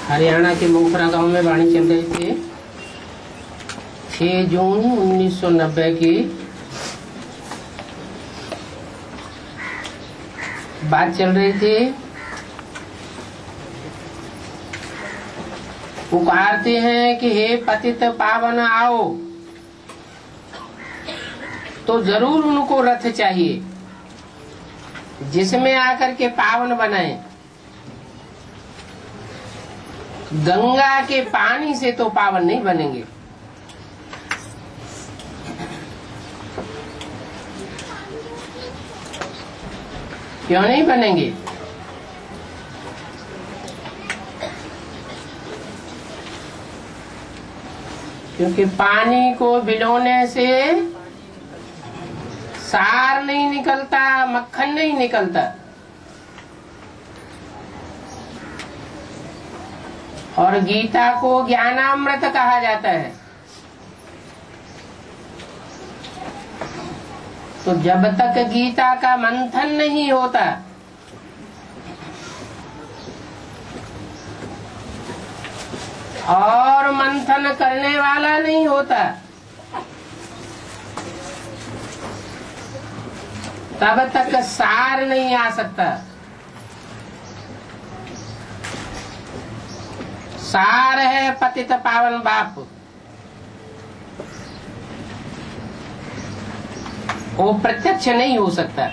हरियाणा के मोखरा गांव में वाणी चल रही थी। 6 जून 1990 की बात चल रही थी। पुकारते हैं कि हे पतित पावन आओ, तो जरूर उनको रथ चाहिए जिसमें आकर के पावन बनाए। गंगा के पानी से तो पावन नहीं बनेंगे। क्यों नहीं बनेंगे? क्योंकि पानी को भिगोने से सार नहीं निकलता, मक्खन नहीं निकलता। और गीता को ज्ञानामृत कहा जाता है। तो जब तक गीता का मंथन नहीं होता, और मंथन करने वाला नहीं होता, तब तक सार नहीं आ सकता। सार है पतित पावन बाप। वो प्रत्यक्ष नहीं हो सकता।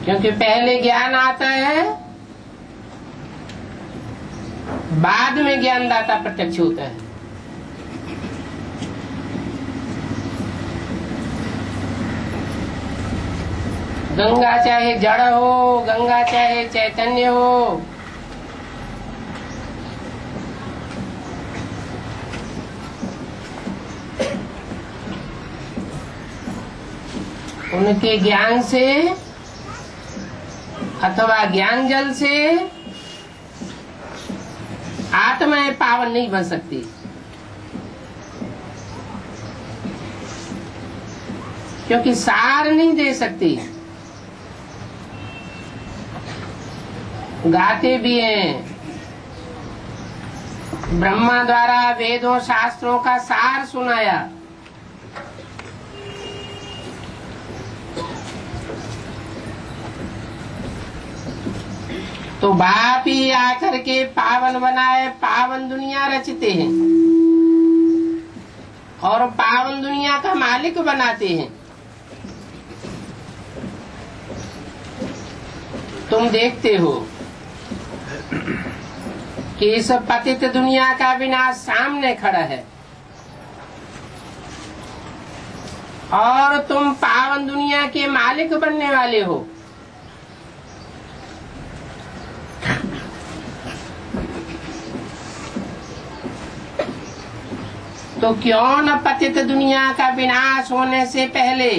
क्योंकि पहले ज्ञान आता है, बाद में ज्ञानदाता प्रत्यक्ष होता है। गंगा चाहे जड़ हो, गंगा चाहे चैतन्य हो, उनके ज्ञान से अथवा ज्ञान जल से आत्माएं पावन नहीं बन सकती। क्योंकि सार नहीं दे सकती। गाते भी हैं, ब्रह्मा द्वारा वेदों शास्त्रों का सार सुनाया। तो बाप ही आकर के पावन बनाए, पावन दुनिया रचते हैं और पावन दुनिया का मालिक बनाते हैं। तुम देखते हो कि इस पतित दुनिया का विनाश सामने खड़ा है और तुम पावन दुनिया के मालिक बनने वाले हो। तो क्यों न पतित दुनिया का विनाश होने से पहले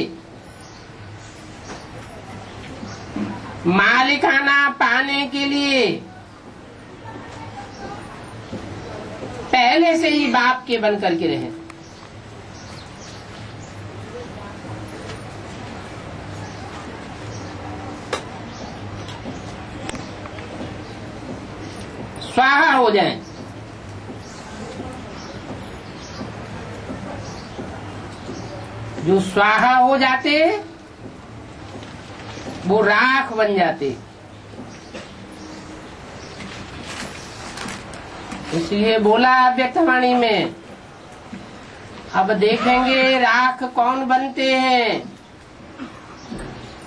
मालिकाना पाने के लिए पहले से ही बाप के बन करके रहे। स्वाहा हो जाए। जो स्वाहा हो जाते वो राख बन जाते। इसलिए बोला व्यक्तवाणी में, अब देखेंगे राख कौन बनते हैं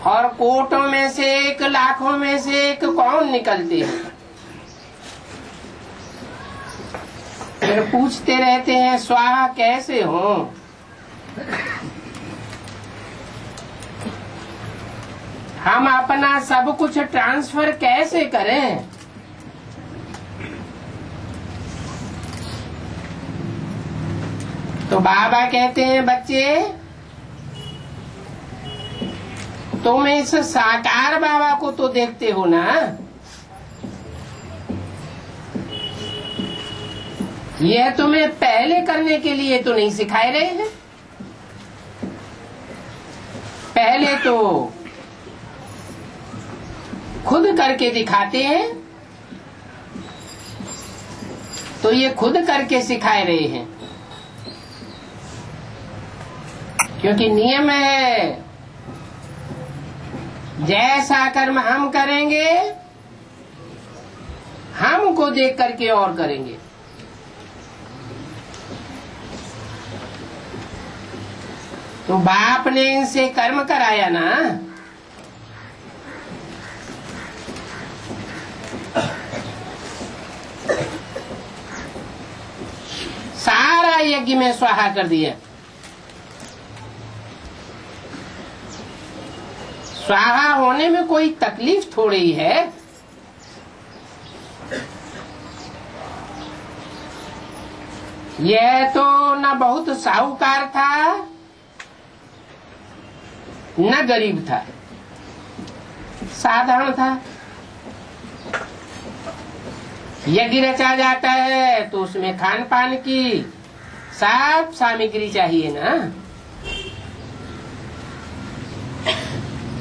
और कोटों में से एक, लाखों में से एक कौन निकलते हैं। फिर पूछते रहते हैं स्वाहा कैसे हो। हम अपना सब कुछ ट्रांसफर कैसे करें। तो बाबा कहते हैं बच्चे, तुम इस साकार बाबा को तो देखते हो ना, यह तुम्हें पहले करने के लिए तो नहीं सिखाए रहे हैं। पहले तो करके दिखाते हैं तो ये खुद करके सिखाए रहे हैं, क्योंकि नियम है जैसा कर्म हम करेंगे हमको देख करके और करेंगे। तो बाप ने इनसे कर्म कराया ना, सारा यज्ञ में स्वाहा कर दिया। स्वाहा होने में कोई तकलीफ थोड़ी ही है। यह तो न बहुत साहूकार था न गरीब था, साधारण था। यज्ञ रचा जाता है तो उसमें खान पान की सब सामग्री चाहिए ना।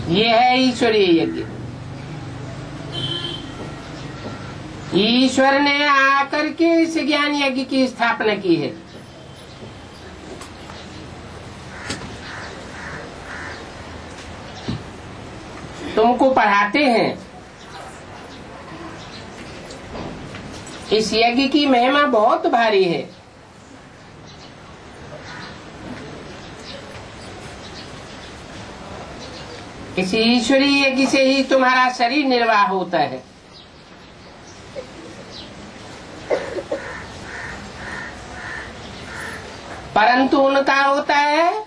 ये है ईश्वरीय यज्ञ। ईश्वर ने आकर के इस ज्ञान यज्ञ की स्थापना की है। तुमको पढ़ाते हैं। इस यज्ञ की महिमा बहुत भारी है। इस ईश्वरीय यज्ञ से ही तुम्हारा शरीर निर्वाह होता है। परंतु उनका होता है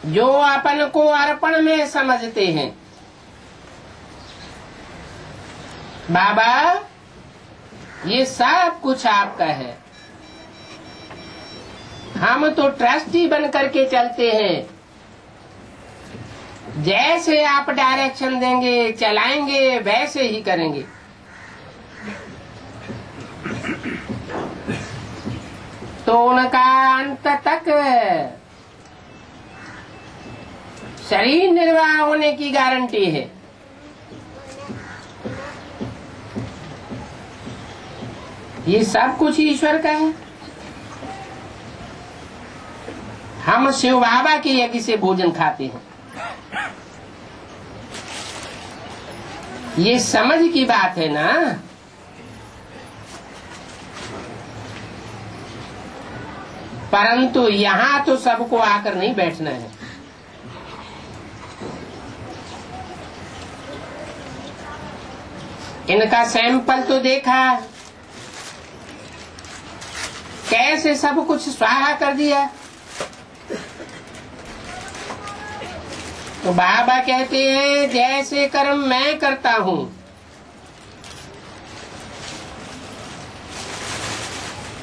जो अपन को अर्पण में समझते हैं। बाबा ये सब कुछ आपका है, हम तो ट्रस्टी बन करके चलते हैं। जैसे आप डायरेक्शन देंगे चलाएंगे वैसे ही करेंगे। तो उनका अंत तक शरीर निर्वाह होने की गारंटी है। ये सब कुछ ईश्वर का है। हम शिव बाबा के यज्ञ से भोजन खाते हैं। ये समझ की बात है ना। परंतु यहाँ तो सबको आकर नहीं बैठना है। इनका सैंपल तो देखा, कैसे सब कुछ स्वाहा कर दिया। तो बाबा कहते हैं जैसे कर्म मैं करता हूँ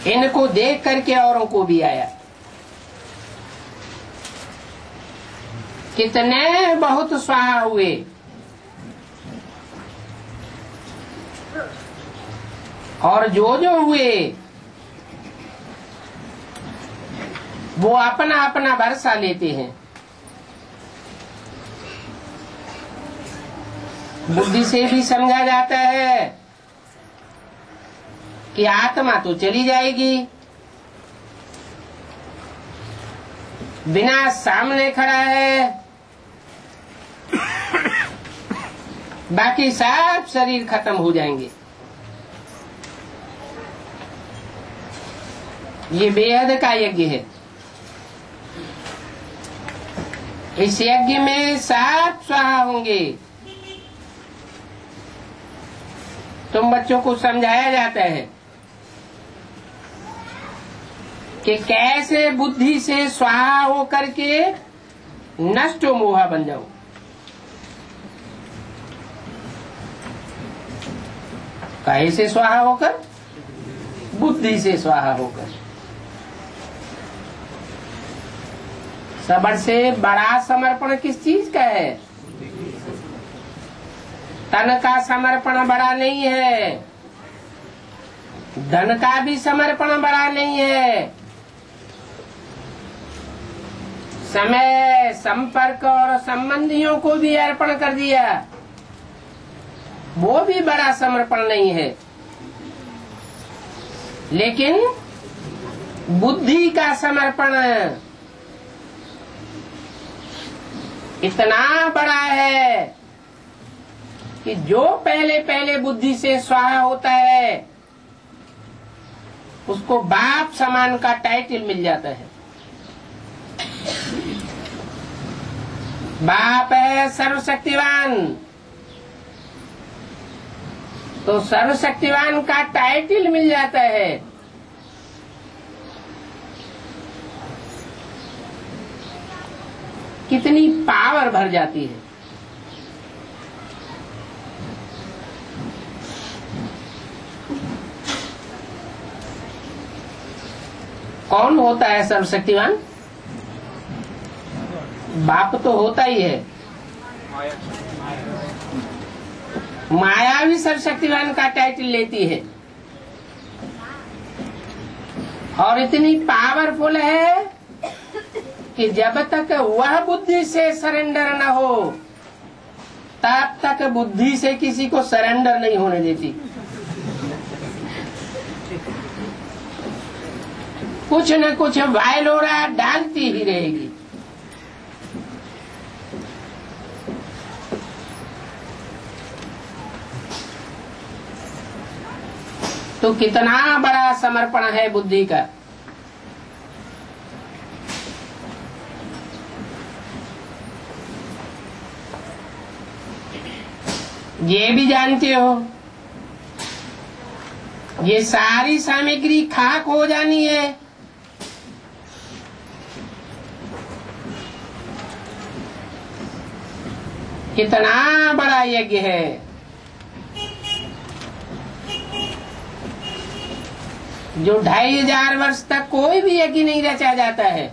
इनको देख करके औरों को भी आया। कितने बहुत स्वाहा हुए। और जो जो हुए वो अपना अपना भरोसा लेते हैं। बुद्धि से भी समझा जाता है कि आत्मा तो चली जाएगी, बिना सामने खड़ा है, बाकी सब शरीर खत्म हो जाएंगे। ये बेहद का यज्ञ है। इस यज्ञ में सब स्वाहा होंगे। तुम बच्चों को समझाया जाता है कि कैसे बुद्धि से स्वाहा होकर के नष्ट मोहा बन जाओ। कैसे स्वाहा होकर? बुद्धि से स्वाहा होकर। सबसे बड़ा समर्पण किस चीज का है? तन का समर्पण बड़ा नहीं है, धन का भी समर्पण बड़ा नहीं है। समय, संपर्क और संबंधियों को भी अर्पण कर दिया। वो भी बड़ा समर्पण नहीं है, लेकिन बुद्धि का समर्पण इतना बड़ा है कि जो पहले पहले बुद्धि से स्वाहा होता है उसको बाप समान का टाइटल मिल जाता है। बाप है सर्वशक्तिवान, तो सर्वशक्तिवान का टाइटल मिल जाता है। कितनी पावर भर जाती है। कौन होता है सर्वशक्तिवान? बाप तो होता ही है। माया भी सर्वशक्तिवान का टाइटल लेती है और इतनी पावरफुल है कि जब तक वह बुद्धि से सरेंडर न हो तब तक बुद्धि से किसी को सरेंडर नहीं होने देती। कुछ न कुछ वायलोरा डालती ही रहेगी। तो कितना बड़ा समर्पण है बुद्धि का। ये भी जानते हो ये सारी सामग्री खाक हो जानी है। कितना बड़ा यज्ञ है। जो 2500 वर्ष तक कोई भी यज्ञ नहीं रचा जाता है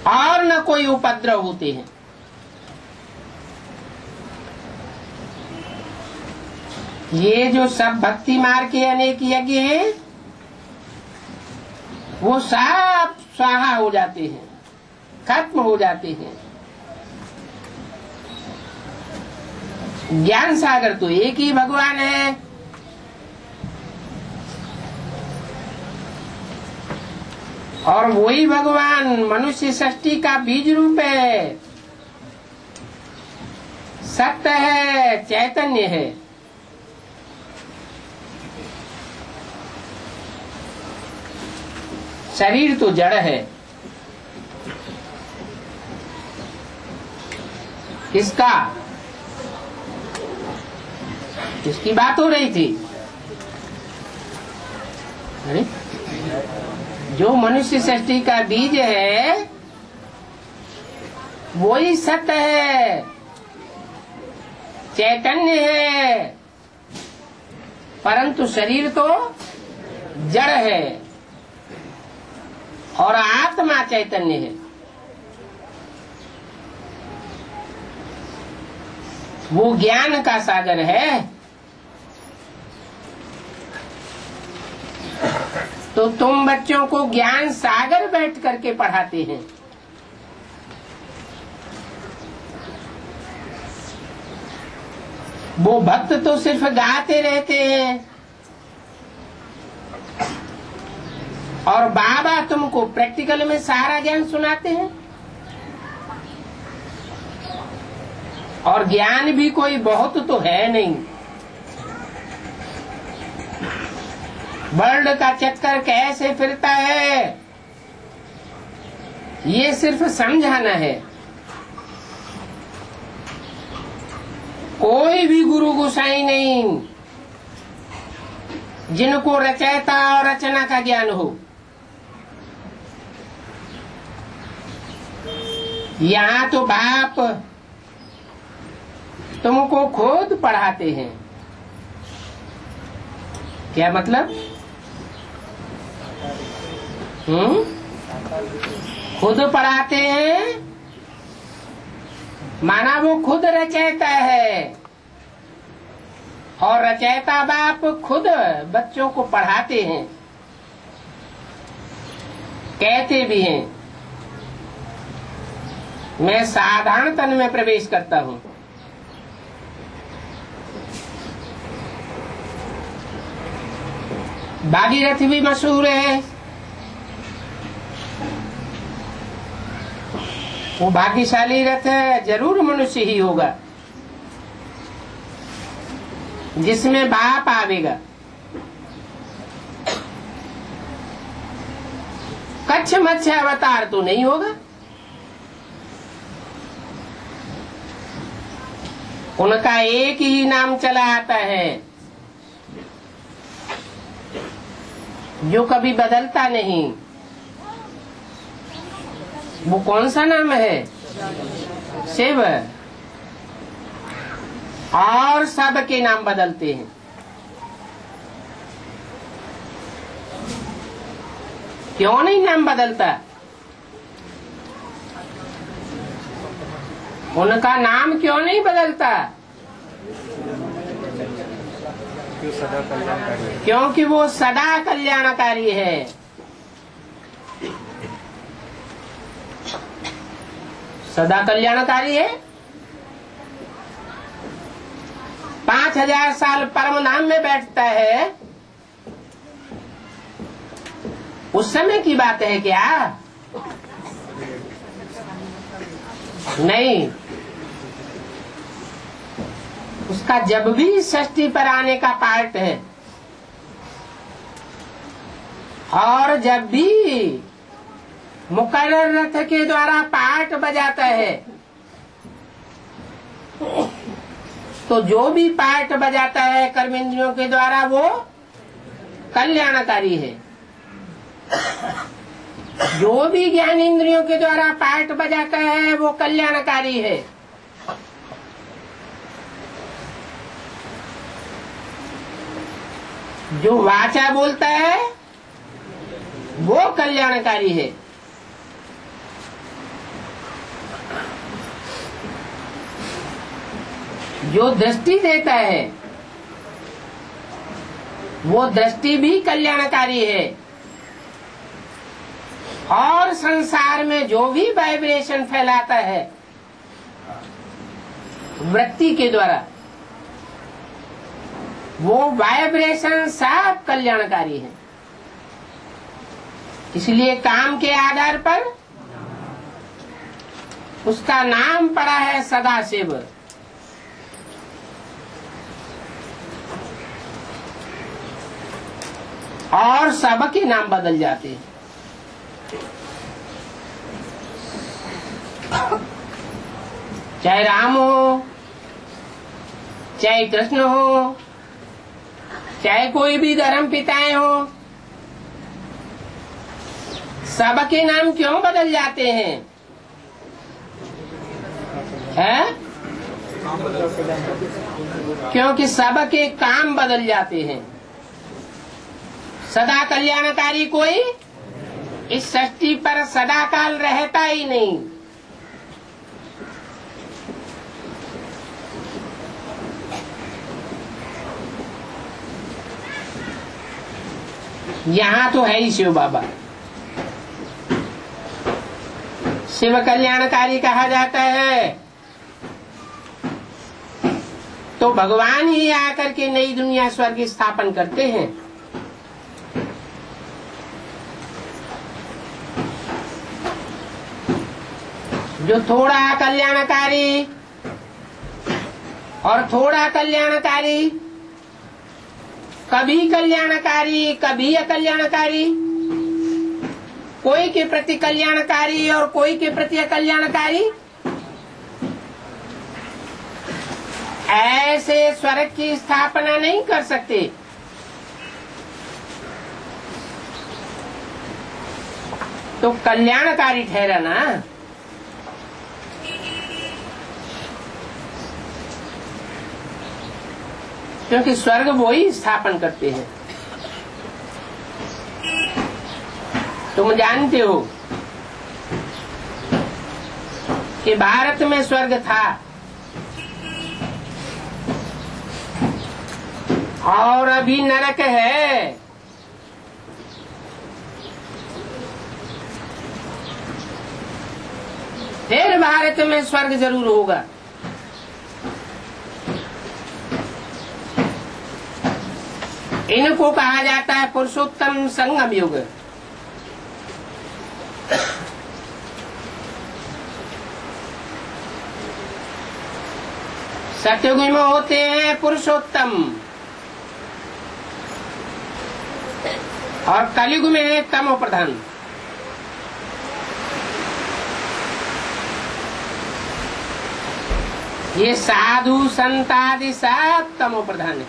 और न कोई उपद्रव होते हैं। ये जो सब भक्ति मार्ग के अनेक यज्ञ हैं वो सब स्वाहा हो जाते हैं, खत्म हो जाते हैं। ज्ञान सागर तो एक ही भगवान है। और वही भगवान मनुष्य सृष्टि का बीज रूप है, सत्य है, चैतन्य है। शरीर तो जड़ है। किसका? किसकी बात हो रही थी? अरे जो मनुष्य सृष्टि का बीज है वही सत्य है, चैतन्य है, परंतु शरीर तो जड़ है और आत्मा चैतन्य है। वो ज्ञान का सागर है। तो तुम बच्चों को ज्ञान सागर बैठ करके पढ़ाते हैं। वो भक्त तो सिर्फ गाते रहते हैं और बाबा तुमको प्रैक्टिकल में सारा ज्ञान सुनाते हैं। और ज्ञान भी कोई बहुत तो है नहीं। वर्ल्ड का चक्कर कैसे फिरता है ये सिर्फ समझाना है। कोई भी गुरु गोसाई नहीं जिनको रचयिता और रचना का ज्ञान हो। यहाँ तो बाप तुमको खुद पढ़ाते हैं। क्या मतलब? खुद पढ़ाते हैं माना वो खुद रचयिता है और रचयिता बाप खुद बच्चों को पढ़ाते हैं, कहते भी हैं। मैं साधारण तन में प्रवेश करता हूँ। भागीरथ भी मशहूर है। वो भाग्यशाली रथ जरूर मनुष्य ही होगा जिसमें बाप आवेगा। कच्छ मत्स्य अवतार तो नहीं होगा। उनका एक ही नाम चला आता है जो कभी बदलता नहीं। वो कौन सा नाम है? शिव। और सबके नाम बदलते हैं। क्यों नहीं नाम बदलता? उनका नाम क्यों नहीं बदलता? क्योंकि वो सदा कल्याणकारी है। सदा कल्याणकारी है। 5000 साल परम धाम में बैठता है। उस समय की बात है क्या? नहीं। उसका जब भी षष्ठी पर आने का पार्ट है और जब भी मुकर्रर रथ के द्वारा पार्ट बजाता है तो जो भी पार्ट बजाता है कर्मेंद्रियों के द्वारा वो कल्याणकारी है। जो भी ज्ञान इंद्रियों के द्वारा पार्ट बजाता है वो कल्याणकारी है। जो वाचा बोलता है वो कल्याणकारी है। जो दृष्टि देता है वो दृष्टि भी कल्याणकारी है। और संसार में जो भी वाइब्रेशन फैलाता है वृत्ति के द्वारा वो वाइब्रेशन सब कल्याणकारी है। इसलिए काम के आधार पर उसका नाम पड़ा है सदाशिव। और सबके नाम बदल जाते हैं। चाहे राम हो, चाहे कृष्ण हो, चाहे कोई भी धर्म पिताएं हो, सबके नाम क्यों बदल जाते हैं? क्योंकि सबके काम बदल जाते हैं। सदा कल्याणकारी कोई इस सृष्टि पर सदा काल रहता ही नहीं। यहाँ तो है ही शिव बाबा। शिव कल्याणकारी कहा जाता है तो भगवान ही आकर के नई दुनिया स्वर्ग स्थापन करते हैं। जो थोड़ा कल्याणकारी और थोड़ा कल्याणकारी, कभी कल्याणकारी कभी अकल्याणकारी, कोई के प्रति कल्याणकारी और कोई के प्रति अकल्याणकारी, ऐसे स्वर्ग की स्थापना नहीं कर सकते। तो कल्याणकारी ठहरा ना। क्योंकि स्वर्ग वो ही स्थापन करते हैं। तुम जानते हो कि भारत में स्वर्ग था और अभी नरक है। फिर भारत में स्वर्ग जरूर होगा। इनको कहा जाता है पुरुषोत्तम संगम युग। सतयुग में होते हैं पुरुषोत्तम और कलयुग में है तमो प्रधान। ये साधु संत आदि सब तमो प्रधान है।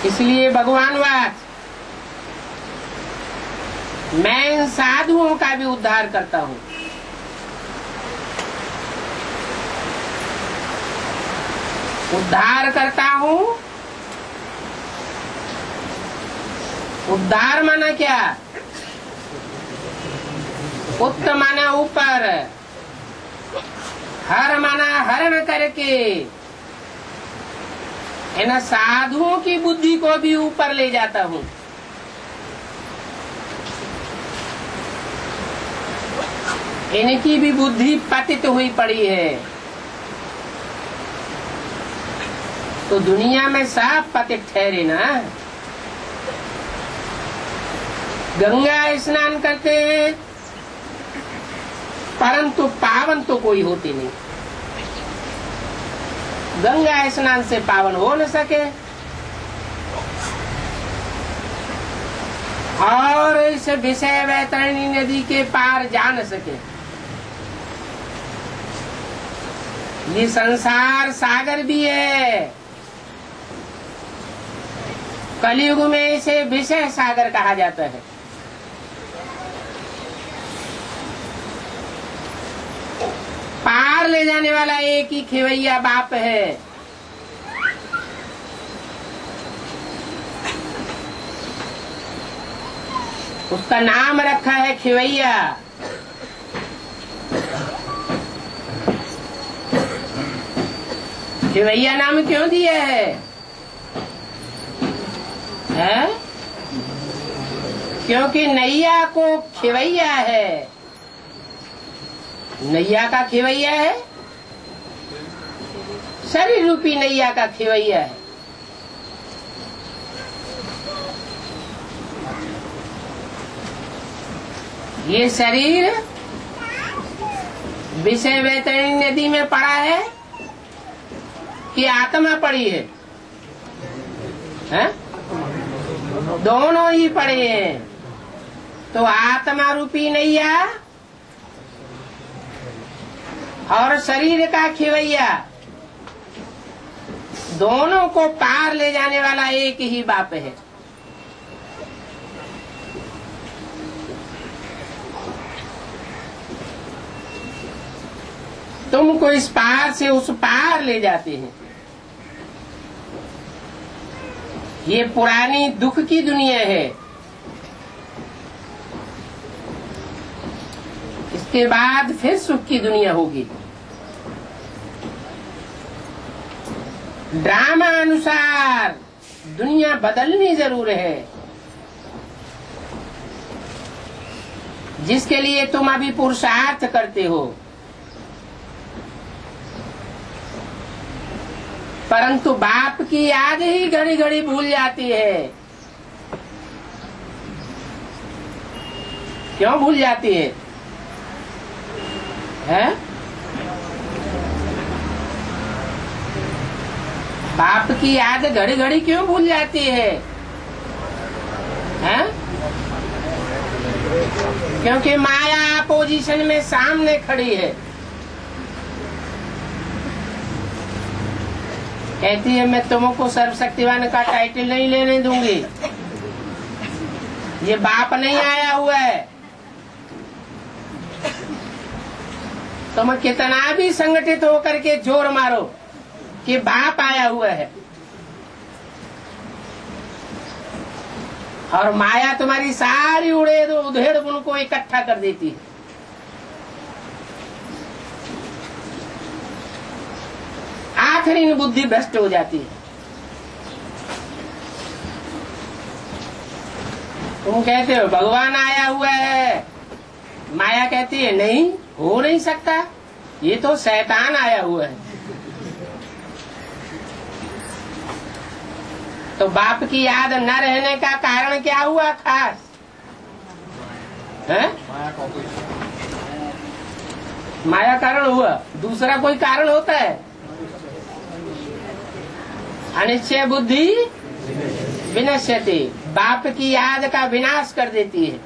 इसलिए भगवान वाच मैं इन साधुओं का भी उद्धार करता हूँ। उद्धार करता हूँ। उद्धार माना क्या? उत्तम माना ऊपर, हर माना हरण करके इन साधुओं की बुद्धि को भी ऊपर ले जाता हूँ। इनकी भी बुद्धि पतित हुई पड़ी है, तो दुनिया में सब पतित ठहरे ना। गंगा स्नान करते हैं परंतु पावन तो कोई होती नहीं। गंगा स्नान से पावन हो न सके और इस विषय वैतरणी नदी के पार जा न सके। ये संसार सागर भी है, कलयुग में इसे विषय सागर कहा जाता है। पार ले जाने वाला एक ही खिवैया बाप है। उसका नाम रखा है खिवैया। खिवैया नाम क्यों दिया है? क्योंकि नैया को खिवैया है। नैया का खिवैया है, शरीर रूपी नैया का खिवैया है। ये शरीर विषय वैतरणी नदी में पड़ा है कि आत्मा पड़ी है? दोनों ही पड़े हैं। तो आत्मा रूपी नैया और शरीर का खिवैया, दोनों को पार ले जाने वाला एक ही बाप है। तुमको इस पार से उस पार ले जाते हैं। ये पुरानी दुख की दुनिया है, इसके बाद फिर सुख की दुनिया होगी। ड्रामा अनुसार दुनिया बदलनी जरूर है, जिसके लिए तुम अभी पुरुषार्थ करते हो। परंतु बाप की याद ही घड़ी घड़ी भूल जाती है। क्यों भूल जाती है? बाप की याद घड़ी घड़ी क्यों भूल जाती है? क्योंकि माया पोजीशन में सामने खड़ी है। कहती है मैं तुमको सर्वशक्तिवान का टाइटल नहीं लेने दूंगी, ये बाप नहीं आया हुआ है। तुम कितना भी संगठित होकर के जोर मारो कि बाप आया हुआ है, और माया तुम्हारी सारी उधेड़ बुन को इकट्ठा कर देती है। आखिरी बुद्धि भ्रष्ट हो जाती है। तुम कहते हो भगवान आया हुआ है, माया कहती है नहीं, हो नहीं सकता, ये तो शैतान आया हुआ है। तो बाप की याद न रहने का कारण क्या हुआ खास है? माया कारण हुआ। दूसरा कोई कारण होता है? अनिश्चय बुद्धि विनश्यति, बाप की याद का विनाश कर देती है।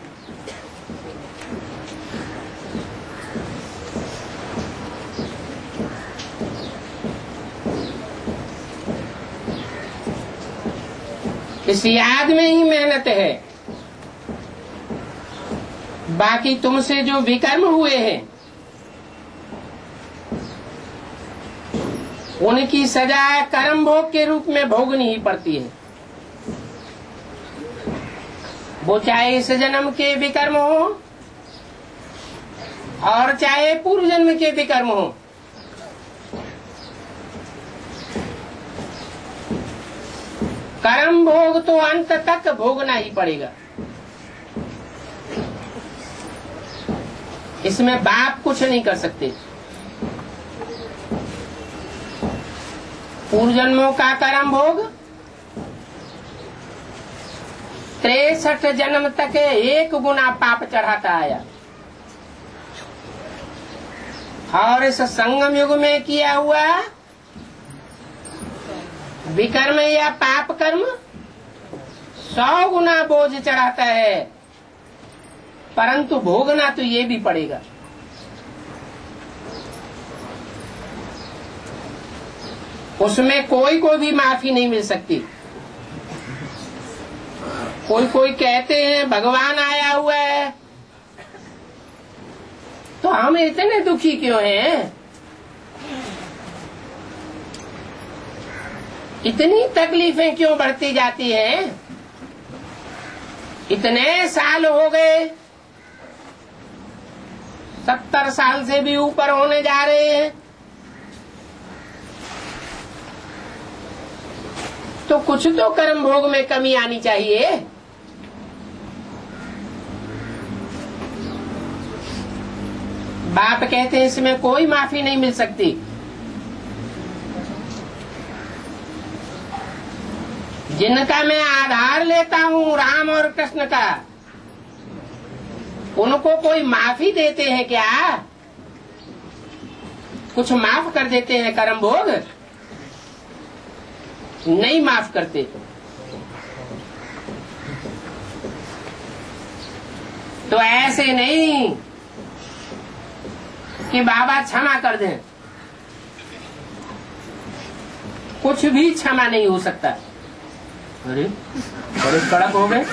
इस याद में ही मेहनत है। बाकी तुमसे जो विकर्म हुए हैं उनकी सजा कर्म भोग के रूप में भोगनी ही पड़ती है। वो चाहे इस जन्म के विकर्म हो और चाहे पूर्व जन्म के विकर्म हो। कर्म भोग तो अंत तक भोगना ही पड़ेगा। इसमें बाप कुछ नहीं कर सकते। पूर्व जन्मों का कर्म भोग 63 जन्म तक 1 गुना पाप चढ़ाता आया, और इस संगम युग में किया हुआ विकर्म या पाप कर्म 100 गुना बोझ चढ़ाता है, परंतु भोगना तो ये भी पड़ेगा। उसमें कोई को भी माफी नहीं मिल सकती। कोई कहते हैं भगवान आया हुआ है, तो हम इतने दुखी क्यों हैं? इतनी तकलीफें क्यों बढ़ती जाती हैं? इतने साल हो गए, 70 साल से भी ऊपर होने जा रहे हैं, तो कुछ तो कर्म भोग में कमी आनी चाहिए। बाप कहते हैं इसमें कोई माफी नहीं मिल सकती। जिनका मैं आधार लेता हूँ राम और कृष्ण का, उनको कोई माफी देते हैं क्या? कुछ माफ कर देते हैं कर्म भोग? नहीं माफ करते। तो ऐसे नहीं कि बाबा क्षमा कर दें, कुछ भी क्षमा नहीं हो सकता। अरे बड़े कड़क हो गए।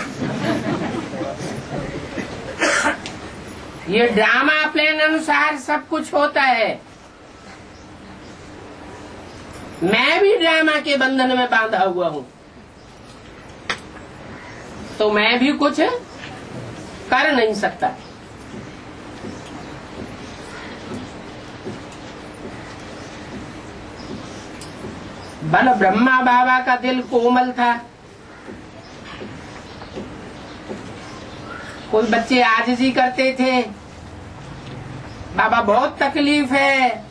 ये ड्रामा प्लान अनुसार सब कुछ होता है। मैं भी ड्रामा के बंधन में बांधा हुआ हूँ, तो मैं भी कुछ कर नहीं सकता। बल ब्रह्मा बाबा का दिल कोमल था। कोई बच्चे आजिज़ी करते थे, बाबा बहुत तकलीफ है,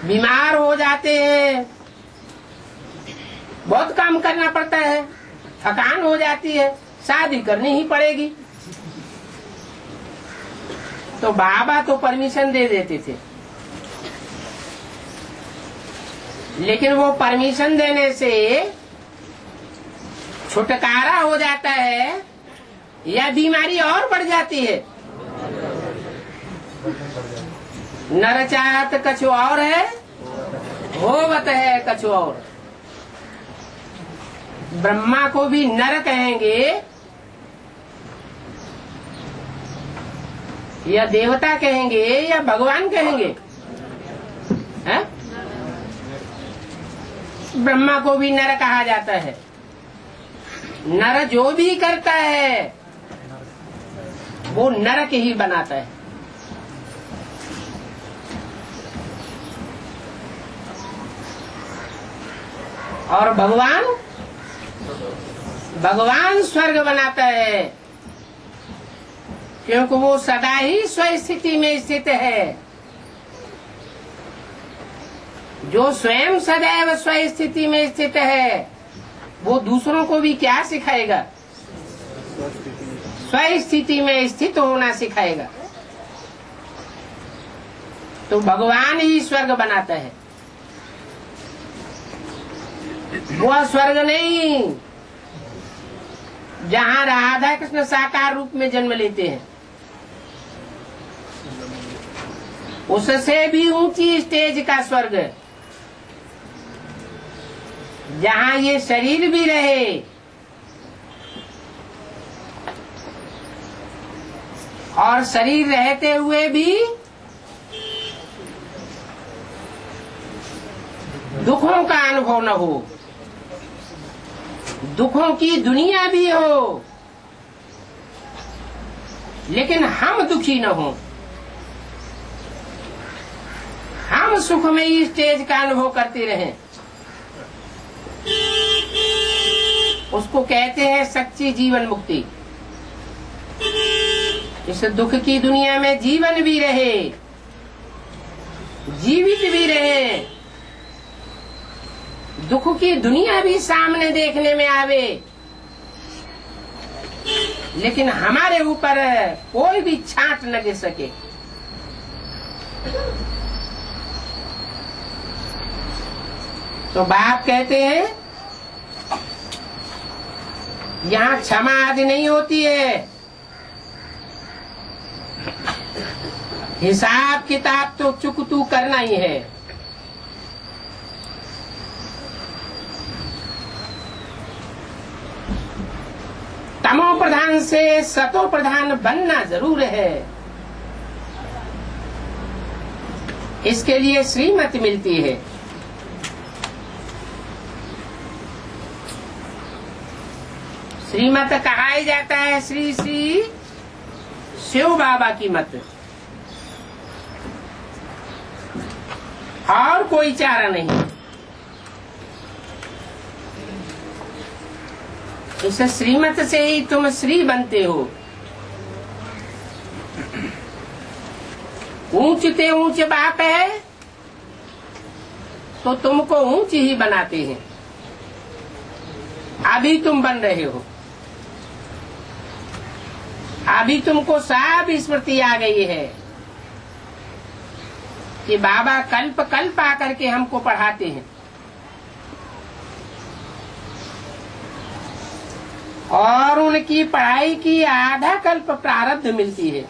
बीमार हो जाते हैं, बहुत काम करना पड़ता है, थकान हो जाती है, शादी करनी ही पड़ेगी। तो बाबा तो परमिशन दे देते थे, लेकिन वो परमिशन देने से छुटकारा हो जाता है या बीमारी और बढ़ जाती है? नर चाहत कछु और है, होवत है कछु और। ब्रह्मा को भी नर कहेंगे या देवता कहेंगे या भगवान कहेंगे? है? ब्रह्मा को भी नर कहा जाता है। नर जो भी करता है वो नरक ही बनाता है। और भगवान स्वर्ग बनाता है, क्योंकि वो सदा ही स्वस्थिति में स्थित है। जो स्वयं सदैव स्व स्थिति में स्थित है वो दूसरों को भी क्या सिखाएगा? स्व स्थिति में स्थित होना सिखाएगा। तो भगवान ही स्वर्ग बनाता है, वह स्वर्ग नहीं जहाँ राधा कृष्ण साकार रूप में जन्म लेते हैं। उससे भी ऊंची स्टेज का स्वर्ग, जहाँ ये शरीर भी रहे और शरीर रहते हुए भी दुखों का अनुभव न हो, दुखों की दुनिया भी हो, लेकिन हम दुखी न हो, हम सुखमयी स्टेज का अनुभव करते रहें। उसको कहते हैं सच्ची जीवन मुक्ति। इस दुख की दुनिया में जीवन भी रहे, जीवित भी रहे, दुख की दुनिया भी सामने देखने में आवे, लेकिन हमारे ऊपर कोई भी छांट न गिर सके। तो बाप कहते हैं यहाँ क्षमा आदि नहीं होती है, हिसाब किताब तो चुकतू करना ही है। तमो प्रधान से सतो प्रधान बनना जरूर है, इसके लिए श्रीमत मिलती है। श्रीमत कहा ही जाता है श्री श्री शिव बाबा की मत, और कोई चारा नहीं। इस श्रीमत से ही तुम श्री बनते हो। ऊंचते ऊंच बाप है तो तुमको ऊंच ही बनाते हैं। अभी तुम बन रहे हो, अभी तुमको सब स्मृति आ गई है कि बाबा कल्प कल्प आकर के हमको पढ़ाते हैं, और उनकी पढ़ाई की आधा कल्प प्रारब्ध मिलती है।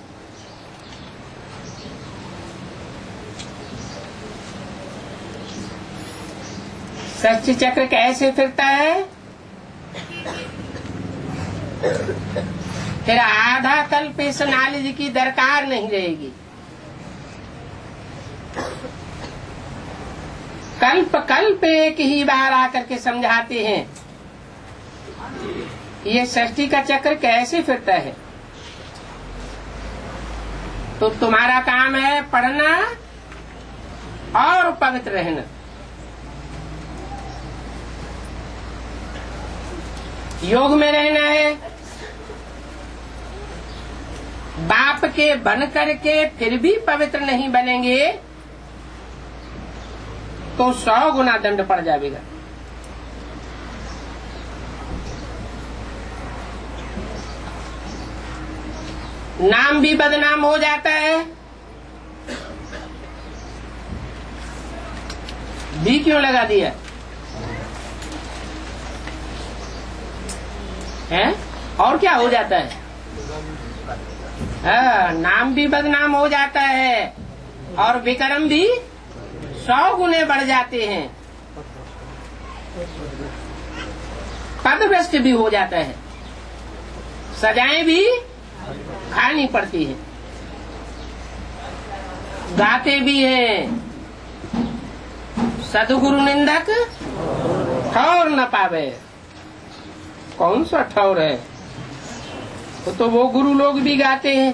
सच्ची चक्र कैसे फिरता है? फिर आधा कल्प इस नॉलेज की दरकार नहीं रहेगी। कल्प कल्प एक ही बार आकर के समझाते हैं ये सृष्टि का चक्र कैसे फिरता है। तो तुम्हारा काम है पढ़ना और पवित्र रहना। योग में रहना है, बाप के बन करके फिर भी पवित्र नहीं बनेंगे तो 100 गुना दंड पड़ जाएगा। नाम भी बदनाम हो जाता है। भी क्यों लगा दिया है? और क्या हो जाता है? नाम भी बदनाम हो जाता है और विक्रम भी 100 गुने बढ़ जाते हैं। पदभ्रष्ट भी हो जाता है, सजाएं भी खानी पड़ती है, गाते भी हैं सदगुरु निंदक ठौर न पावे। कौन सा ठौर है? तो वो गुरु लोग भी गाते हैं,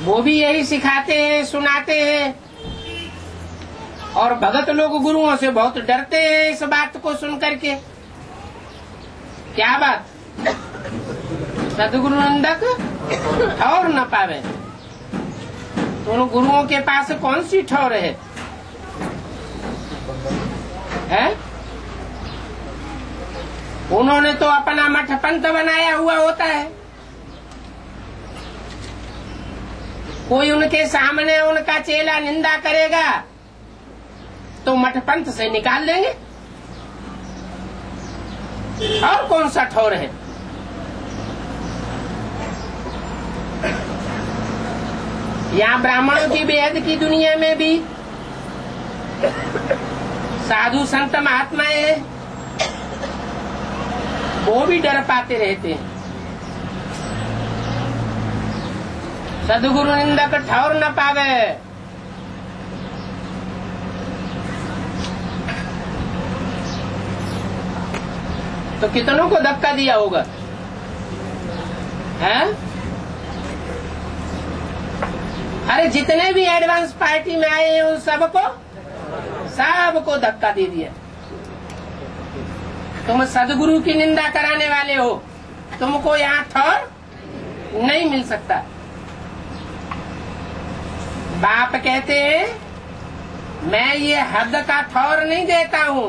वो भी यही सिखाते हैं, सुनाते हैं, और भगत लोग गुरुओं से बहुत डरते हैं इस बात को सुन करके। क्या बात? सदगुरु नंदक और न पावे। उन गुरुओं के पास कौन सी ठौर है? उन्होंने तो अपना मठ पंथ बनाया हुआ होता है। कोई उनके सामने उनका चेला निंदा करेगा तो मठ पंथ से निकाल देंगे। और कौन सा ठौर है? यहाँ ब्राह्मणों की बेहद की दुनिया में भी साधु संत महात्माएं वो भी डर पाते रहते हैं। सदगुरु निंदक ठौर न पावे। तो कितनों को धक्का दिया होगा, है? अरे जितने भी एडवांस पार्टी में आए हैं उन सबको धक्का दे दिया। तुम सदगुरु की निंदा कराने वाले हो, तुमको यहाँ ठौर नहीं मिल सकता। बाप कहते हैं मैं ये हद का ठौर नहीं देता हूँ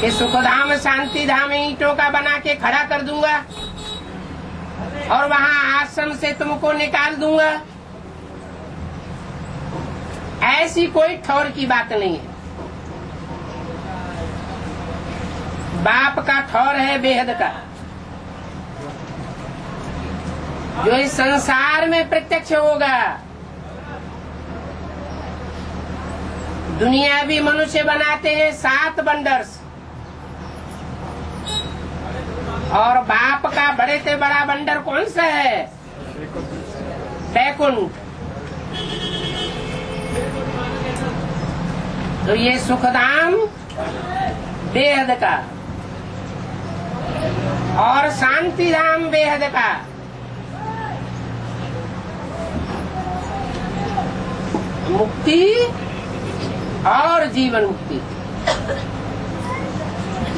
कि सुखधाम शांति धाम ईंटों का बना के खड़ा कर दूंगा और वहाँ आश्रम से तुमको निकाल दूंगा। ऐसी कोई ठौर की बात नहीं है। बाप का ठौर है बेहद का, जो इस संसार में प्रत्यक्ष होगा। दुनियावी मनुष्य बनाते हैं 7 बंडर्स, और बाप का बड़े से बड़ा बंडर कौन सा है? बैकुंठ। तो ये सुखधाम बेहद का और शांति धाम बेहद का। मुक्ति और जीवन मुक्ति,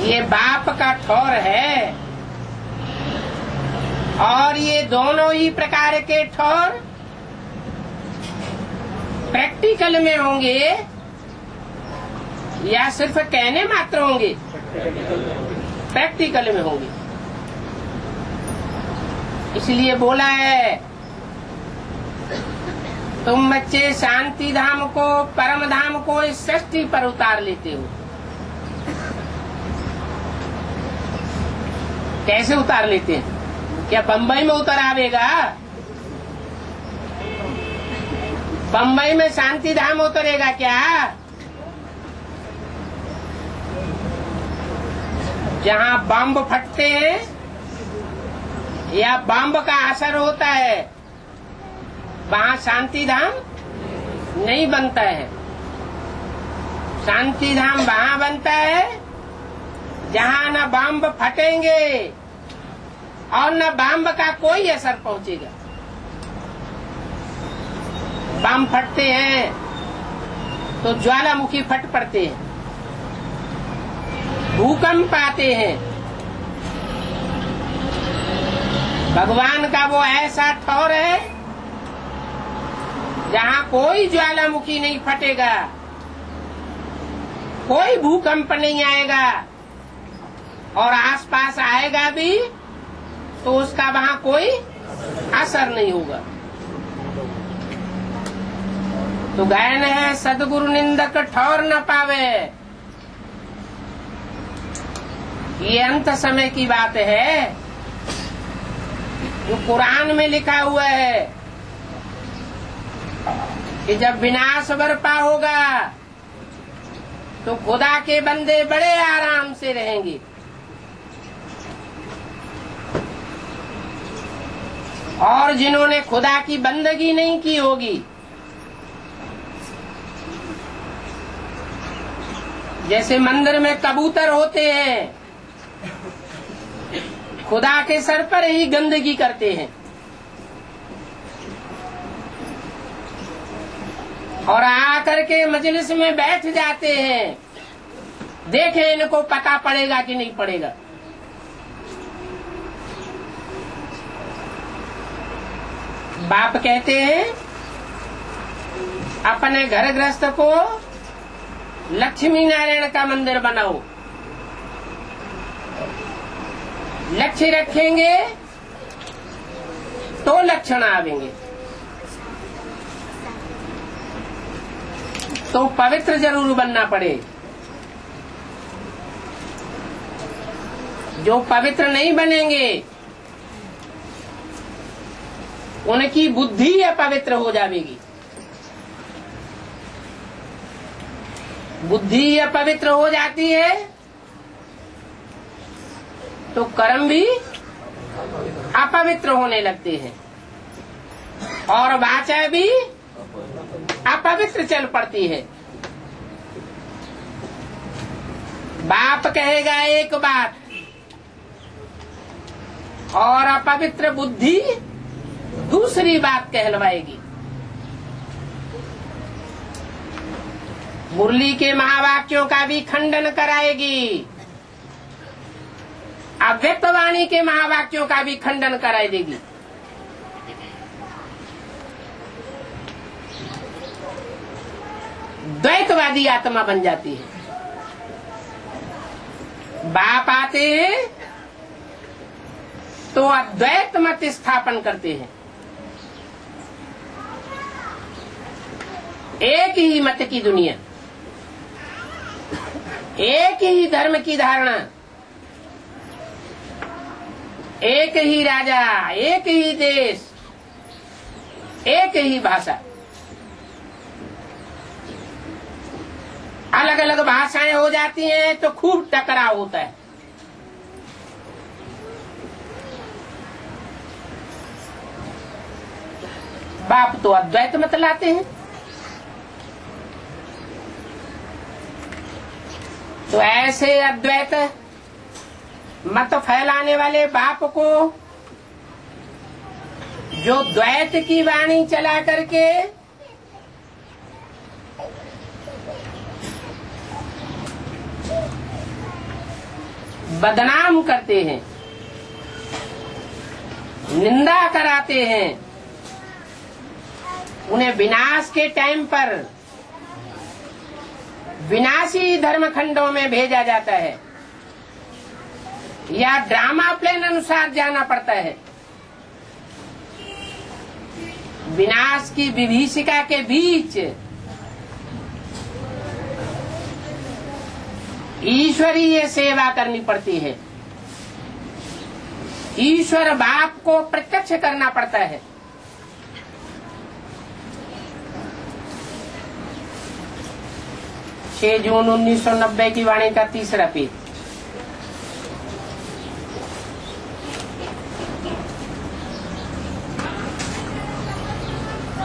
ये बाप का ठौर है। और ये दोनों ही प्रकार के ठौर प्रैक्टिकल में होंगे या सिर्फ कहने मात्र होंगे? प्रैक्टिकल में होंगे। इसलिए बोला है तुम बच्चे शांति धाम को परम धाम को इस सृष्टि पर उतार लेते हो। कैसे उतार लेते हैं? क्या बम्बई में उतर आवेगा? बम्बई में शांति धाम उतरेगा क्या? जहाँ बम फटते हैं या बम का असर होता है वहाँ शांति धाम नहीं बनता है। शांति धाम वहाँ बनता है जहाँ न बम फटेंगे और न बम का कोई असर पहुँचेगा। बम फटते हैं तो ज्वालामुखी फट पड़ते हैं, भूकंप आते हैं। भगवान का वो ऐसा ठौर है जहाँ कोई ज्वालामुखी नहीं फटेगा, कोई भूकंप नहीं आएगा, और आसपास आएगा भी तो उसका वहाँ कोई असर नहीं होगा। तो गायन है सदगुरु निंदक ठौर न पावे। ये अंत समय की बात है जो कुरान में लिखा हुआ है कि जब विनाश बरपा होगा तो खुदा के बंदे बड़े आराम से रहेंगे। और जिन्होंने खुदा की बंदगी नहीं की होगी, जैसे मंदिर में कबूतर होते हैं, खुदा के सर पर ही गंदगी करते हैं और आकर के मजलिस में बैठ जाते हैं। देखें इनको पता पड़ेगा कि नहीं पड़ेगा। बाप कहते हैं अपने घर गृहस्थ को लक्ष्मी नारायण का मंदिर बनाओ। लक्ष्य रखेंगे तो लक्षण आवेंगे। तो पवित्र जरूर बनना पड़े। जो पवित्र नहीं बनेंगे उनकी बुद्धि अपवित्र हो जाएगी। बुद्धि अपवित्र हो जाती है तो कर्म भी अपवित्र होने लगते हैं और वाचा भी अपवित्र चल पड़ती है। बाप कहेगा एक बात और अपवित्र बुद्धि दूसरी बात कहलवाएगी। मुरली के महावाक्यों का भी खंडन कराएगी, अव्यक्त वाणी के महावाक्यों का भी खंडन कराई देगी। द्वैतवादी आत्मा बन जाती है। बाप आते हैं तो अद्वैत मत स्थापन करते हैं। एक ही मत की दुनिया, एक ही धर्म की धारणा, एक ही राजा, एक ही देश, एक ही भाषा। अलग अलग भाषाएं हो जाती हैं तो खूब टकराव होता है। बाप तो अद्वैत मत लाते हैं। तो ऐसे अद्वैत मत फैलाने वाले बाप को जो द्वैत की वाणी चला करके बदनाम करते हैं, निंदा कराते हैं, उन्हें विनाश के टाइम पर विनाशी धर्मखंडों में भेजा जाता है या ड्रामा प्लान अनुसार जाना पड़ता है। विनाश की विभीषिका के बीच ईश्वरीय सेवा करनी पड़ती है। ईश्वर बाप को प्रत्यक्ष करना पड़ता है। जून 1990 की वाणी का तीसरा पेज।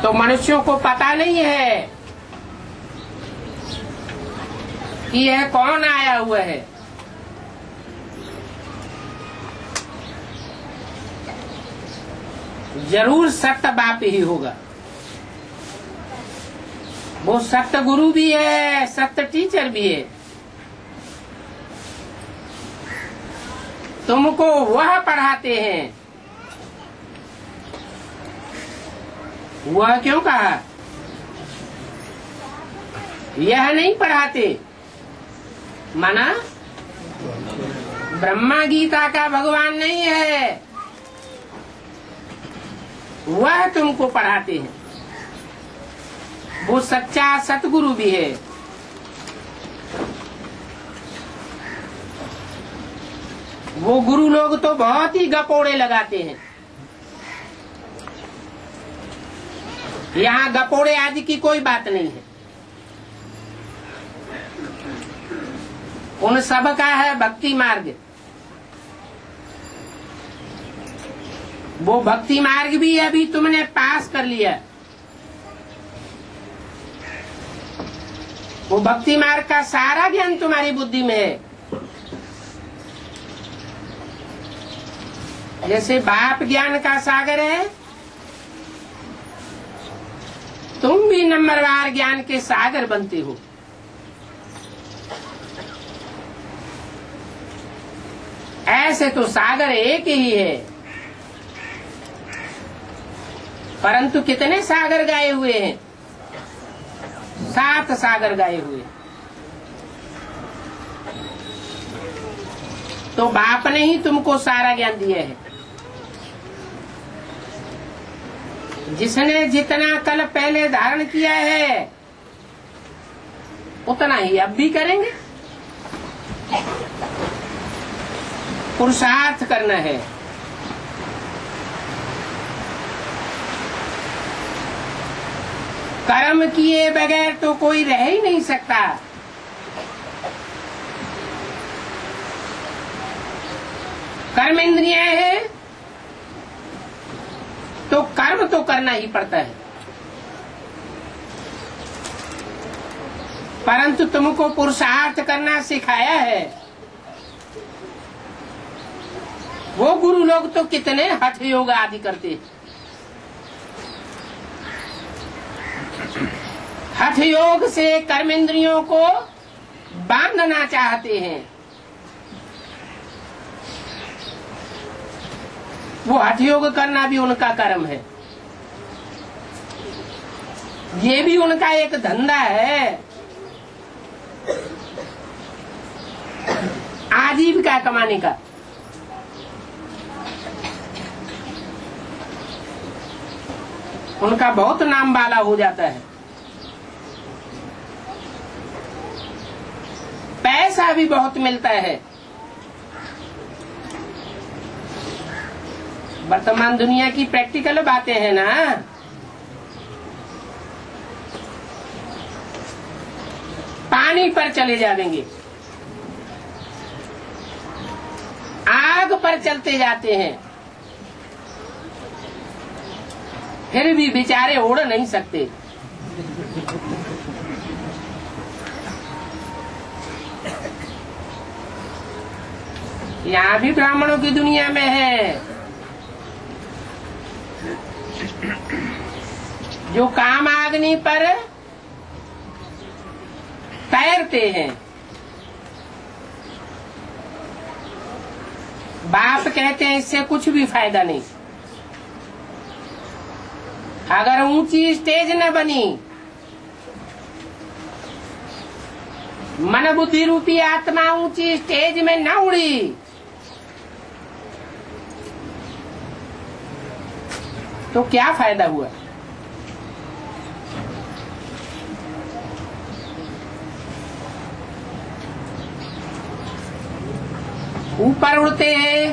तो मनुष्यों को पता नहीं है कि यह कौन आया हुआ है। जरूर सत्य बाप ही होगा। वो सत्य गुरु भी है, सत्य टीचर भी है। तुमको वह पढ़ाते हैं। वह क्यों कहा? यह नहीं पढ़ाते। माना ब्रह्मा गीता का भगवान नहीं है, वह तुमको पढ़ाते हैं। वो सच्चा सतगुरु भी है। वो गुरु लोग तो बहुत ही गपोड़े लगाते हैं। यहाँ गपोड़े आदि की कोई बात नहीं है। उन सब का है भक्ति मार्ग। वो भक्ति मार्ग भी अभी तुमने पास कर लिया। वो भक्ति मार्ग का सारा ज्ञान तुम्हारी बुद्धि में है। जैसे बाप ज्ञान का सागर है, तुम भी नंबरवार ज्ञान के सागर बनते हो। ऐसे तो सागर एक ही है। परंतु कितने सागर गाए हुए हैं? 7 सागर गाए हुए। तो बाप ने ही तुमको सारा ज्ञान दिया है। जिसने जितना कल पहले धारण किया है उतना ही अब भी करेंगे। पुरुषार्थ करना है। कर्म किए बगैर तो कोई रह ही नहीं सकता। कर्म इंद्रियां हैं तो कर्म तो करना ही पड़ता है। परंतु तुमको पुरुषार्थ करना सिखाया है। वो गुरु लोग तो कितने हठ योग आदि करते हैं। हठ योग से कर्मेंद्रियों को बांधना चाहते हैं। वो हठ योग करना भी उनका कर्म है। ये भी उनका एक धंधा है, आजीविका कमाने का। उनका बहुत नाम वाला हो जाता है। पैसा भी बहुत मिलता है। वर्तमान दुनिया की प्रैक्टिकल बातें हैं ना। पानी पर चले जाएंगे, आग पर चलते जाते हैं, फिर भी बेचारे उड़ नहीं सकते। यहाँ भी ब्राह्मणों की दुनिया में है जो काम आग्नि पर तैरते हैं। बाप कहते हैं इससे कुछ भी फायदा नहीं। अगर ऊंची स्टेज न बनी, मन बुद्धि रूपी आत्मा ऊंची स्टेज में न उड़ी, तो क्या फायदा हुआ? ऊपर उड़ते हैं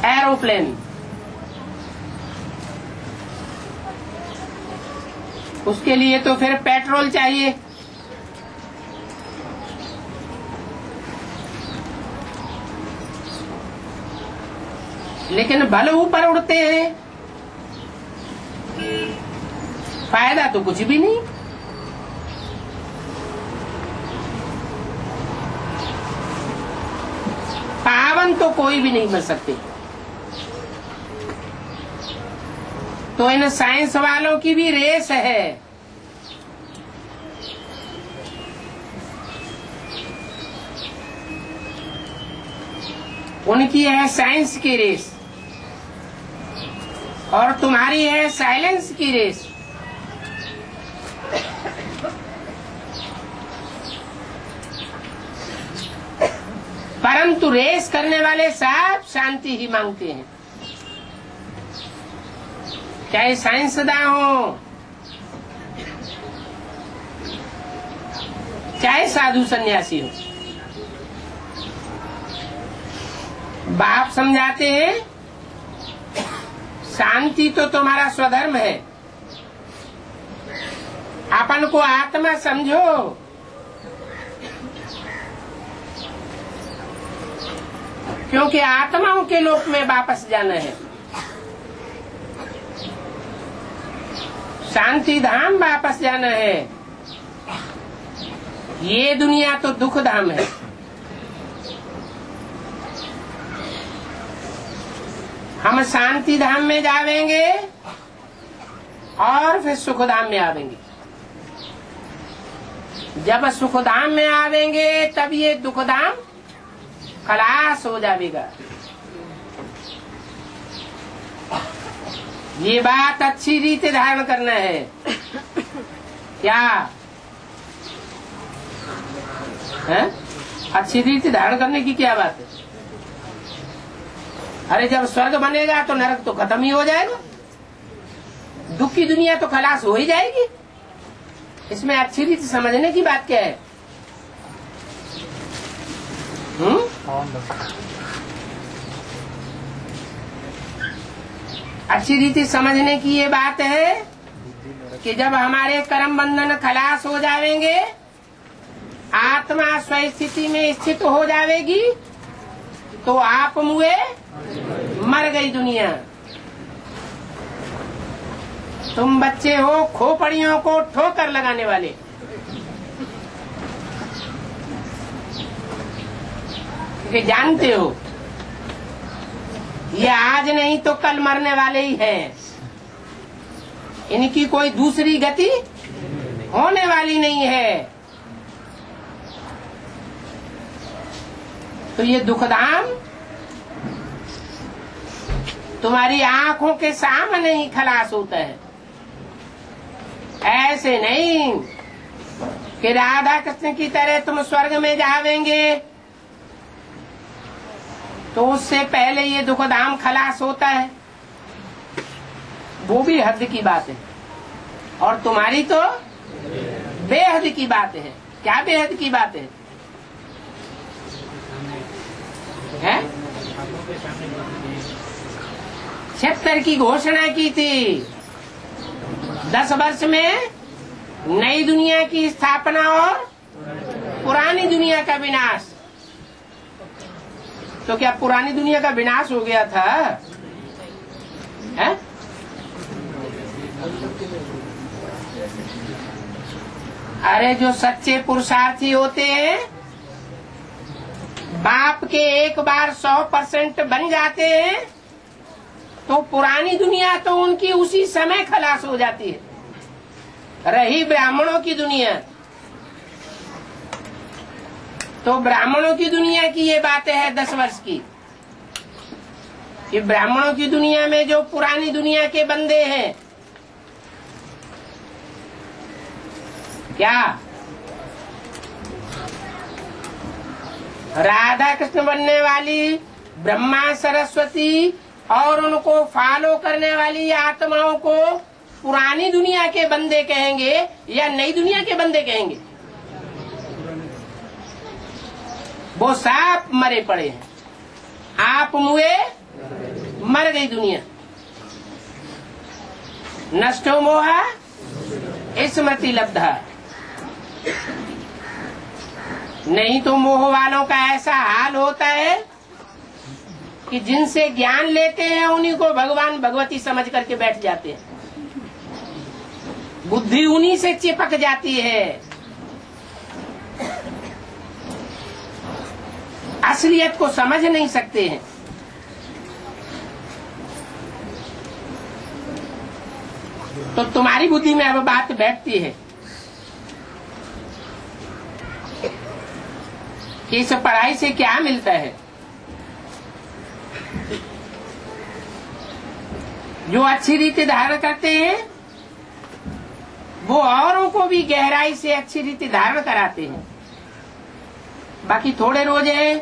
एरोप्लेन, उसके लिए तो फिर पेट्रोल चाहिए। लेकिन भले ऊपर उड़ते हैं, फायदा तो कुछ भी नहीं। पावन तो कोई भी नहीं बन सकते। तो इन साइंस वालों की भी रेस है। उनकी है साइंस की रेस और तुम्हारी है साइलेंस की रेस। परंतु रेस करने वाले सब शांति ही मांगते हैं, चाहे साइंसदान हो, चाहे साधु सन्यासी हो। बाप समझाते हैं शांति तो तुम्हारा स्वधर्म है। अपन को आत्मा समझो। क्योंकि आत्माओं के लोक में वापस जाना है। शांति धाम वापस जाना है। ये दुनिया तो दुख धाम है। हम शांति धाम में जावेंगे और फिर सुख धाम में आवेंगे। जब सुख धाम में आवेंगे तब ये दुख धाम खलास हो जाएगा। ये बात अच्छी रीति धारण करना है। क्या है? अच्छी रीति धारण करने की क्या बात है? अरे जब स्वर्ग बनेगा तो नरक तो खत्म ही हो जाएगा, दुख की दुनिया तो खलास हो ही जाएगी। इसमें अच्छी रीति समझने की बात क्या है? अच्छी रीति समझने की ये बात है कि जब हमारे कर्म बंधन खलास हो जाएंगे, आत्मा स्वस्थिति में स्थित हो जाएगी, तो आप मुए मर गई दुनिया। तुम बच्चे हो खोपड़ियों को ठोकर लगाने वाले, क्योंकि जानते हो ये आज नहीं तो कल मरने वाले ही हैं। इनकी कोई दूसरी गति होने वाली नहीं है। तो ये दुखधाम तुम्हारी आंखों के सामने ही खलास होता है। ऐसे नहीं कि राधा कृष्ण की तरह तुम स्वर्ग में जावेंगे तो उससे पहले ये दुखधाम खलास होता है, वो भी हद की बात है। और तुम्हारी तो बेहद की बात है। क्या बेहद की बात है? हैं? 76 की घोषणा की थी, 10 वर्ष में नई दुनिया की स्थापना और पुरानी दुनिया का विनाश। तो क्या पुरानी दुनिया का विनाश हो गया था? है? अरे जो सच्चे पुरुषार्थी होते हैं, बाप के एक बार 100% बन जाते हैं, तो पुरानी दुनिया तो उनकी उसी समय खलास हो जाती है। रही ब्राह्मणों की दुनिया, तो ब्राह्मणों की दुनिया की ये बात है 10 वर्ष की, कि ब्राह्मणों की दुनिया में जो पुरानी दुनिया के बंदे हैं, क्या राधा कृष्ण बनने वाली ब्रह्मा सरस्वती और उनको फॉलो करने वाली आत्माओं को पुरानी दुनिया के बंदे कहेंगे या नई दुनिया के बंदे कहेंगे? वो साफ मरे पड़े हैं। आप मुए मर गई दुनिया। नष्टो मोहा स्मृति लब्धा। नहीं तो मोह वालों का ऐसा हाल होता है कि जिनसे ज्ञान लेते हैं उन्हीं को भगवान भगवती समझ करके बैठ जाते हैं। बुद्धि उन्हीं से चिपक जाती है। असलियत को समझ नहीं सकते हैं। तो तुम्हारी बुद्धि में अब बात बैठती है कि इस पढ़ाई से क्या मिलता है। जो अच्छी रीति धारण करते हैं वो औरों को भी गहराई से अच्छी रीति धारण कराते हैं। बाकी थोड़े रोज है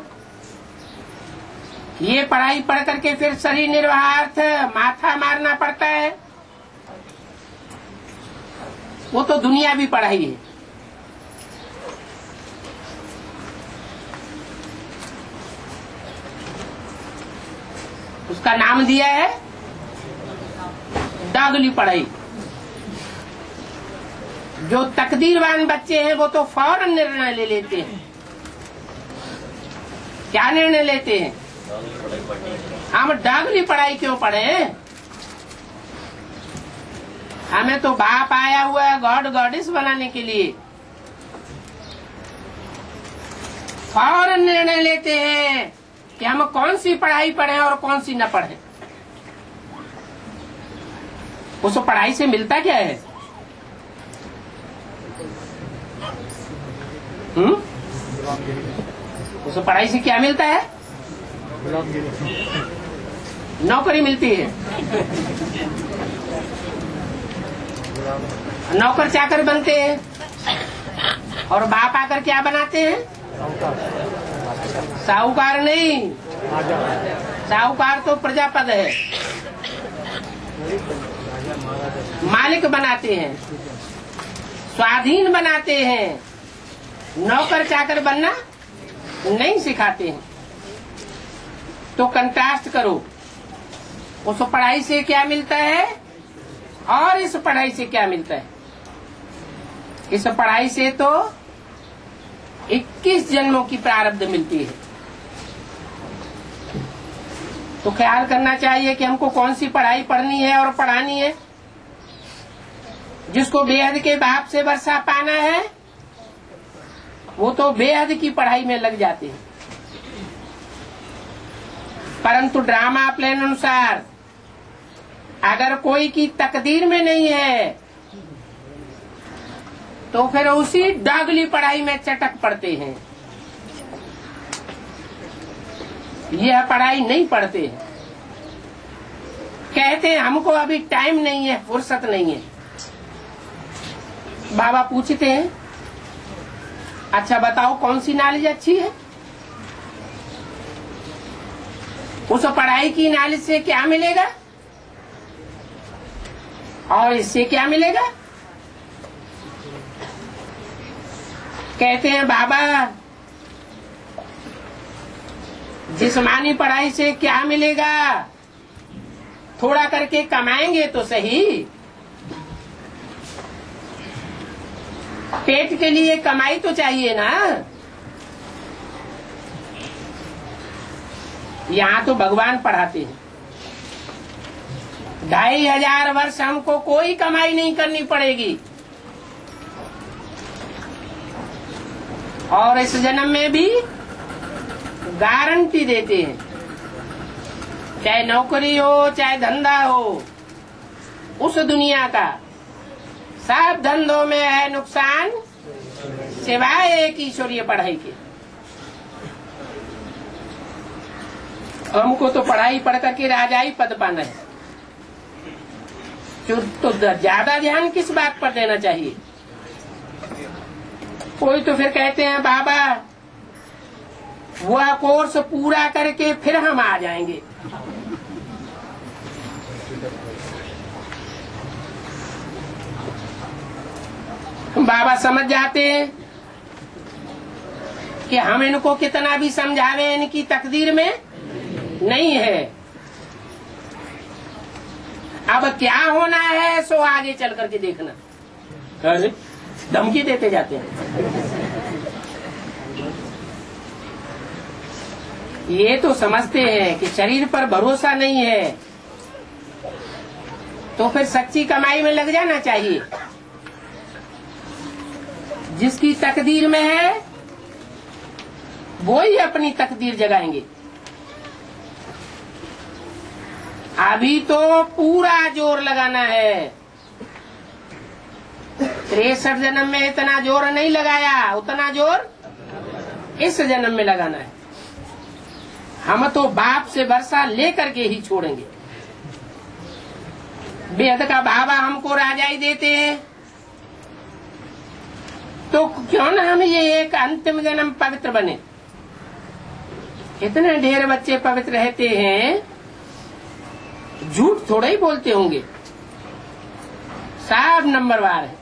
ये पढ़ाई पढ़ करके फिर शरीर निर्वाहार्थ माथा मारना पड़ता है, वो तो दुनिया भी पढ़ाई है। उसका नाम दिया है डागली पढ़ाई। जो तकदीरवान बच्चे हैं वो तो फौरन निर्णय ले लेते हैं। क्या निर्णय लेते हैं? हम डागली पढ़ाई क्यों पढ़े? हमें तो बाप आया हुआ है गॉड गॉडेस बनाने के लिए। फौरन निर्णय लेते हैं कि हम कौन सी पढ़ाई पढ़ें और कौन सी न पढ़ें। उस पढ़ाई से मिलता क्या है? उस पढ़ाई से क्या मिलता है? नौकरी मिलती है। नौकर चाकर बनते हैं और बाप आकर क्या बनाते हैं? साहूकार नहीं, साहूकार तो प्रजापद है, मालिक बनाते हैं, स्वाधीन बनाते हैं, नौकर चाकर बनना नहीं सिखाते हैं। तो कंट्रास्ट करो, उस पढ़ाई से क्या मिलता है और इस पढ़ाई से क्या मिलता है। इस पढ़ाई से तो 21 जन्मों की प्रारब्ध मिलती है। तो ख्याल करना चाहिए कि हमको कौन सी पढ़ाई पढ़नी है और पढ़ानी है। जिसको बेहद के बाप से वर्षा पाना है वो तो बेहद की पढ़ाई में लग जाते हैं, परंतु ड्रामा प्लान अनुसार अगर कोई की तकदीर में नहीं है तो फिर उसी डागली पढ़ाई में चटक पड़ते हैं। यह पढ़ाई नहीं पढ़ते हैं, कहते हैं हमको अभी टाइम नहीं है, फुर्सत नहीं है। बाबा पूछते हैं अच्छा बताओ कौन सी नॉलेज अच्छी है? उस पढ़ाई की नॉलेज से क्या मिलेगा और इससे क्या मिलेगा? कहते हैं बाबा जिस्मानी पढ़ाई से क्या मिलेगा, थोड़ा करके कमाएंगे तो सही, पेट के लिए कमाई तो चाहिए ना। यहाँ तो भगवान पढ़ाते हैं 2500 वर्ष हमको कोई कमाई नहीं करनी पड़ेगी और इस जन्म में भी गारंटी देते हैं, चाहे नौकरी हो चाहे धंधा हो, उस दुनिया का सब धंधों में है नुकसान सिवाय एक ईश्वरीय पढ़ाई के। हमको तो पढ़ाई पढ़ करके राजाई पद पाना है, तो ज्यादा ध्यान किस बात पर देना चाहिए? कोई तो फिर कहते हैं बाबा वह कोर्स पूरा करके फिर हम आ जाएंगे। बाबा समझ जाते हैं कि हम इनको कितना भी समझावे इनकी तकदीर में नहीं है। अब क्या होना है सो आगे चल करके देखना। अरे धमकी देते जाते हैं। ये तो समझते हैं कि शरीर पर भरोसा नहीं है तो फिर सच्ची कमाई में लग जाना चाहिए। जिसकी तकदीर में है वो ही अपनी तकदीर जगाएंगे। अभी तो पूरा जोर लगाना है। 63 जन्म में इतना जोर नहीं लगाया, उतना जोर इस जन्म में लगाना है। हम तो बाप से वर्षा लेकर के ही छोड़ेंगे। बेहद का बाबा हमको राजाई देते हैं तो क्यों न हम ये एक अंतिम जन्म पवित्र बने। इतने ढेर बच्चे पवित्र रहते हैं, झूठ थोड़ा ही बोलते होंगे, सब नंबरवार है,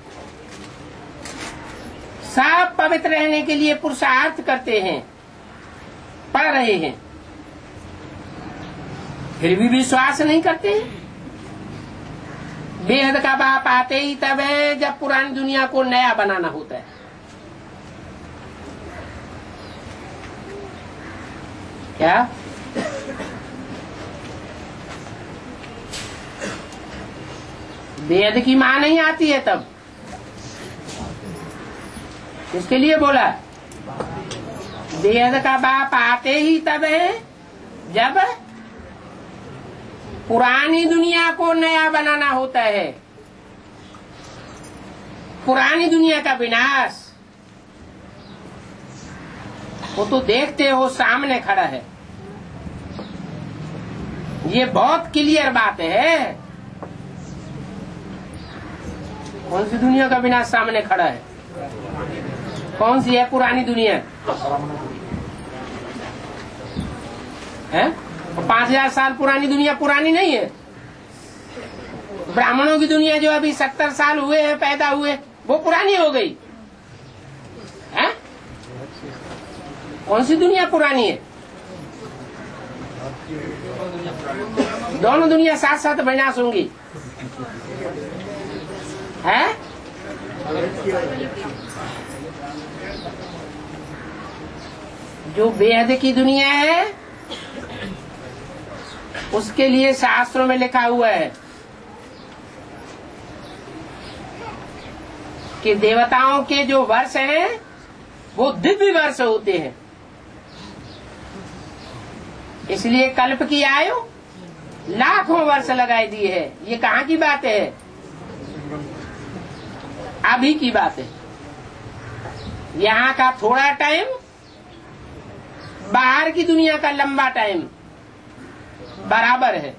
सब पवित्र रहने के लिए पुरुषार्थ करते हैं, पढ़ रहे हैं, फिर भी विश्वास नहीं करते हैं। बेहद का बाप आते ही तब है जब पुरानी दुनिया को नया बनाना होता है। क्या बेहद की माँ नहीं आती है तब? इसके लिए बोला बेहद का बाप आते ही तब है जब पुरानी दुनिया को नया बनाना होता है। पुरानी दुनिया का विनाश वो तो देखते हो सामने खड़ा है। ये बहुत क्लियर बात है। कौन सी दुनिया का विनाश सामने खड़ा है? कौन सी है पुरानी दुनिया? है 5000 साल पुरानी दुनिया पुरानी नहीं है। ब्राह्मणों की दुनिया जो अभी 70 साल हुए हैं पैदा हुए, वो पुरानी हो गई है? कौन सी दुनिया पुरानी है? दोनों दुनिया साथ साथ विनाश होंगी है? जो बेहद की दुनिया है उसके लिए शास्त्रों में लिखा हुआ है कि देवताओं के जो वर्ष हैं वो दिव्य वर्ष होते हैं। इसलिए कल्प की आयु लाखों वर्ष लगाई दी है। ये कहाँ की बात है? अभी की बात है। यहाँ का थोड़ा टाइम बाहर की दुनिया का लंबा टाइम बराबर है।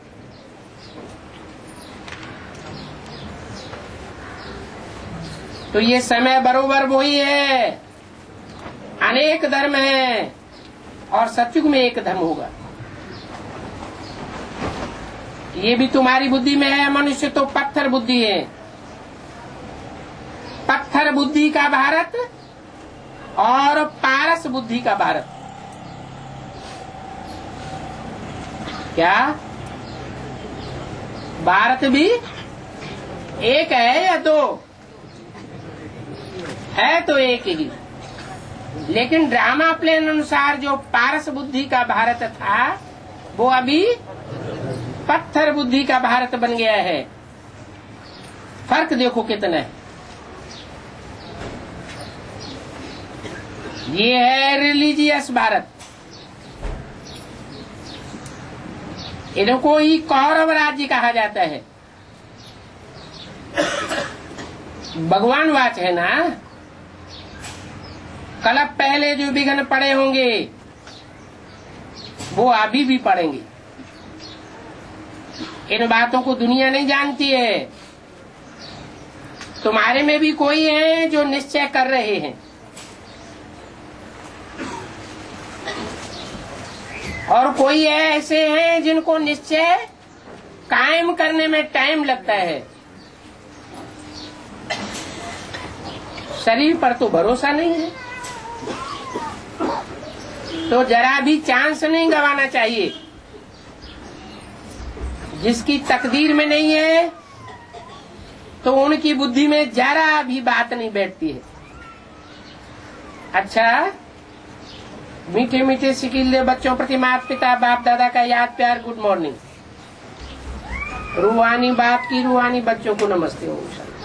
तो ये समय बरोबर वही है। अनेक धर्म है और सतयुग में एक धर्म होगा। ये भी तुम्हारी बुद्धि में है। मनुष्य तो पत्थर बुद्धि है। पत्थर बुद्धि का भारत और पारस बुद्धि का भारत। क्या भारत भी एक है या दो है? तो एक ही। लेकिन ड्रामा प्लेन अनुसार जो पारस बुद्धि का भारत था वो अभी पत्थर बुद्धि का भारत बन गया है। फर्क देखो कितना है। ये है रिलीजियस भारत। इनको ही कौरव राज्य कहा जाता है। भगवान वाच है ना। कलप पहले जो विघ्न पड़े होंगे वो अभी भी पड़ेंगे। इन बातों को दुनिया नहीं जानती है। तुम्हारे में भी कोई है जो निश्चय कर रहे हैं और कोई ऐसे हैं जिनको निश्चय कायम करने में टाइम लगता है। शरीर पर तो भरोसा नहीं है, तो जरा भी चांस नहीं गंवाना चाहिए। जिसकी तकदीर में नहीं है तो उनकी बुद्धि में जरा भी बात नहीं बैठती है। अच्छा, मीठे मीठे सिकीले बच्चों प्रति माता पिता बाप दादा का याद प्यार गुड मॉर्निंग। रूहानी बाप की रूहानी बच्चों को नमस्ते। ओम शांति।